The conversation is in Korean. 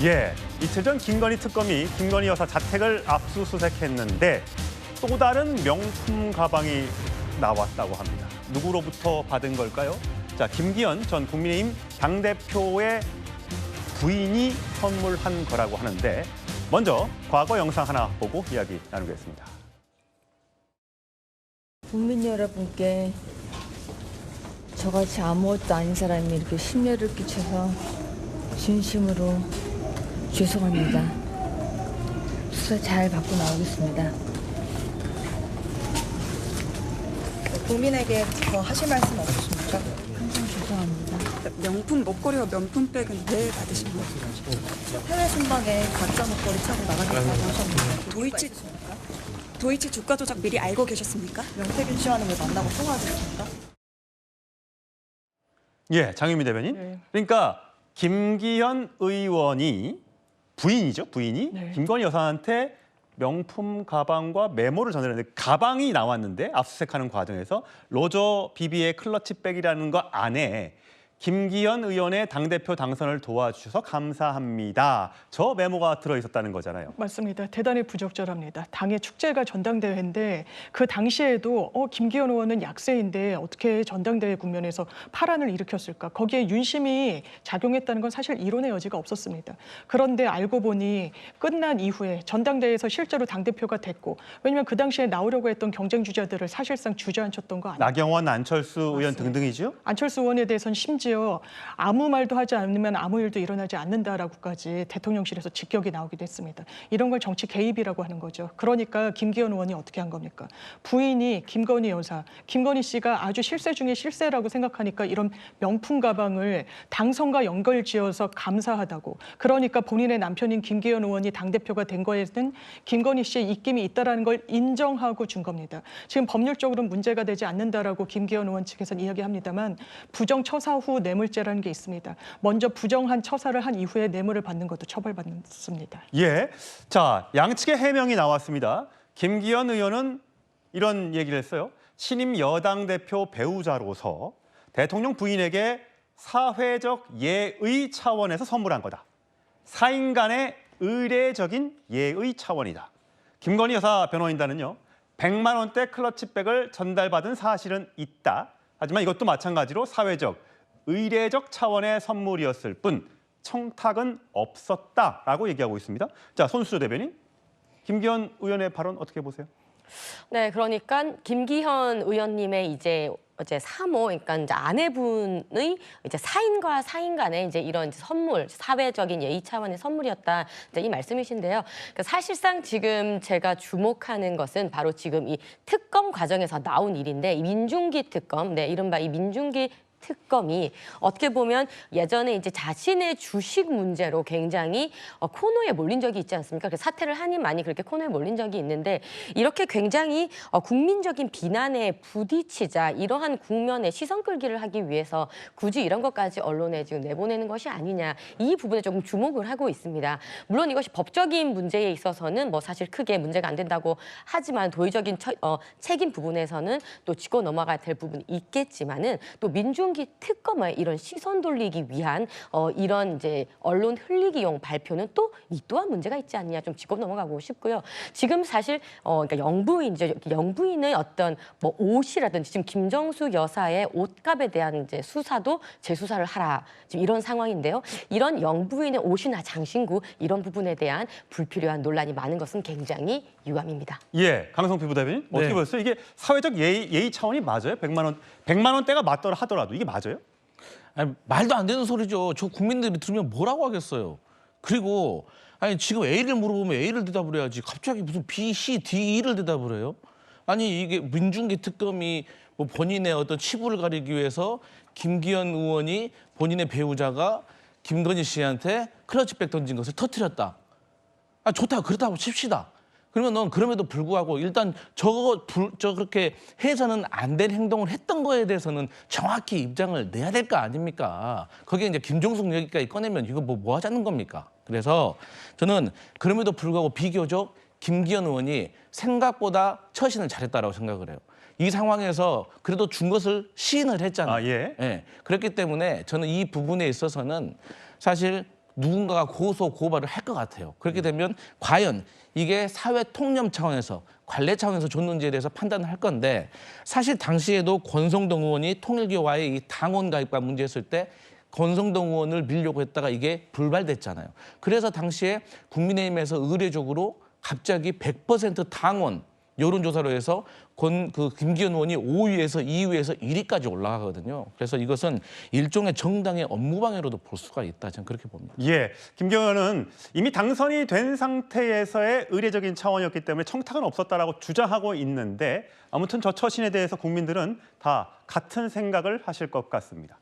예, 이틀 전 김건희 특검이 김건희 여사 자택을 압수수색했는데 또 다른 명품 가방이 나왔다고 합니다. 누구로부터 받은 걸까요? 자, 김기현 전 국민의힘 당대표의 부인이 선물한 거라고 하는데 먼저 과거 영상 하나 보고 이야기 나누겠습니다. 국민 여러분께 저같이 아무것도 아닌 사람이 이렇게 심려를 끼쳐서 진심으로 죄송합니다. 수사 잘 받고 나오겠습니다. 국민에게 더 하실 말씀 없으십니까? 항상 죄송합니다. 명품 목걸이와 명품백은 왜 받으신 거예요? 해외 순방에 가짜 목걸이 차고 나가겠다고 하셨는데 도이치 주가 조작 미리 알고 계셨습니까? 명태균 씨와는 왜 만나고 통화하셨습니까? 예, 장유미 대변인. 네. 그러니까 김기현 의원이 부인이죠, 부인이 네. 김건희 여사한테 명품 가방과 메모를 전달했는데 가방이 나왔는데 압수수색하는 과정에서 로저 비비의 클러치백이라는 거 안에 김기현 의원의 당대표 당선을 도와주셔서 감사합니다. 저 메모가 들어있었다는 거잖아요. 맞습니다. 대단히 부적절합니다. 당의 축제가 전당대회인데 그 당시에도 김기현 의원은 약세인데 어떻게 전당대회 국면에서 파란을 일으켰을까? 거기에 윤심이 작용했다는 건 사실 이론의 여지가 없었습니다. 그런데 알고 보니 끝난 이후에 전당대회에서 실제로 당대표가 됐고 왜냐하면 그 당시에 나오려고 했던 경쟁 주자들을 사실상 주저앉혔던 거 아니에요? 나경원, 안철수 의원 등등이죠? 안철수 의원에 대해서는 심지어 아무 말도 하지 않으면 아무 일도 일어나지 않는다라고까지 대통령실에서 직격이 나오기도 했습니다. 이런 걸 정치 개입이라고 하는 거죠. 그러니까 김기현 의원이 어떻게 한 겁니까? 부인이 김건희 여사, 김건희 씨가 아주 실세 중에 실세라고 생각하니까 이런 명품 가방을 당선과 연결지어서 감사하다고. 그러니까 본인의 남편인 김기현 의원이 당대표가 된 거에는 김건희 씨의 입김이 있다는 걸 인정하고 준 겁니다. 지금 법률적으로는 문제가 되지 않는다라고 김기현 의원 측에서는 이야기합니다만 부정처사 후 뇌물죄라는 게 있습니다. 먼저 부정한 처사를 한 이후에 뇌물을 받는 것도 처벌받습니다. 예. 자, 양측의 해명이 나왔습니다. 김기현 의원은 이런 얘기를 했어요. 신임 여당 대표 배우자로서 대통령 부인에게 사회적 예의 차원에서 선물한 거다. 사인 간의 의례적인 예의 차원이다. 김건희 여사 변호인단은요. 100만 원대 클러치백을 전달받은 사실은 있다. 하지만 이것도 마찬가지로 사회적, 의례적 차원의 선물이었을 뿐 청탁은 없었다라고 얘기하고 있습니다. 자, 손수조 대변인, 김기현 의원의 발언 어떻게 보세요? 네, 그러니까 김기현 의원님의 이제 사모, 그러니까 이제 아내분의 이제 사인과 사인 간의 이제 이런 선물, 사회적인 예의 차원의 선물이었다. 이제 이 말씀이신데요. 그러니까 사실상 지금 제가 주목하는 것은 바로 지금 이 특검 과정에서 나온 일인데, 이 민중기 특검, 네, 이른바 이 민중기 특검이 어떻게 보면 예전에 이제 자신의 주식 문제로 굉장히 코너에 몰린 적이 있지 않습니까? 그래서 사퇴를 하니 많이 그렇게 코너에 몰린 적이 있는데 이렇게 굉장히 국민적인 비난에 부딪히자 이러한 국면에 시선 끌기를 하기 위해서 굳이 이런 것까지 언론에 지금 내보내는 것이 아니냐 이 부분에 조금 주목을 하고 있습니다. 물론 이것이 법적인 문제에 있어서는 뭐 사실 크게 문제가 안 된다고 하지만 도의적인 책임 부분에서는 또 짚고 넘어가야 될 부분이 있겠지만은 또 민중기 특검에 이런 시선 돌리기 위한 이런 이제 언론 흘리기용 발표는 또 이 또한 문제가 있지 않냐 좀 짚고 넘어가고 싶고요. 지금 사실 그러니까 영부인의 어떤 뭐 옷이라든지 지금 김정수 여사의 옷값에 대한 이제 수사도 재수사를 하라 지금 이런 상황인데요. 이런 영부인의 옷이나 장신구 이런 부분에 대한 불필요한 논란이 많은 것은 굉장히 유감입니다. 예, 강성필 부대변인 어떻게 보셨어요? 이게 사회적 예의 차원이 맞아요? 100만 원대가 맞더라 하더라도 이게 맞아요? 아니, 말도 안 되는 소리죠. 저 국민들이 들으면 뭐라고 하겠어요. 그리고 아니 지금 A를 물어보면 A를 대답을 해야지 갑자기 무슨 B, C, D, E를 대답을 해요? 아니 이게 민중기 특검이 뭐 본인의 어떤 치부를 가리기 위해서 김기현 의원이 본인의 배우자가 김건희 씨한테 클러치백 던진 것을 터뜨렸다. 아 좋다 그렇다고 칩시다. 그러면 넌 그럼에도 불구하고 일단 그렇게 해서는 안 될 행동을 했던 거에 대해서는 정확히 입장을 내야 될 거 아닙니까? 거기에 이제 김종숙 얘기까지 꺼내면 이거 뭐 하자는 겁니까? 그래서 저는 그럼에도 불구하고 비교적 김기현 의원이 생각보다 처신을 잘했다라고 생각을 해요. 이 상황에서 그래도 준 것을 시인을 했잖아요. 아, 예. 그렇기 때문에 저는 이 부분에 있어서는 사실 누군가가 고소 고발을 할 것 같아요. 그렇게 되면 과연 이게 사회 통념 차원에서 관례 차원에서 줬는지에 대해서 판단을 할 건데 사실 당시에도 권성동 의원이 통일교와의 이 당원 가입과 문제였을 때 권성동 의원을 밀려고 했다가 이게 불발됐잖아요. 그래서 당시에 국민의힘에서 의례적으로 갑자기 100% 당원 여론조사로 해서 김기현 의원이 5위에서 2위에서 1위까지 올라가거든요. 그래서 이것은 일종의 정당의 업무방해로도 볼 수가 있다. 저는 그렇게 봅니다. 예, 김기현 의원은 이미 당선이 된 상태에서의 의례적인 차원이었기 때문에 청탁은 없었다라고 주장하고 있는데 아무튼 저 처신에 대해서 국민들은 다 같은 생각을 하실 것 같습니다.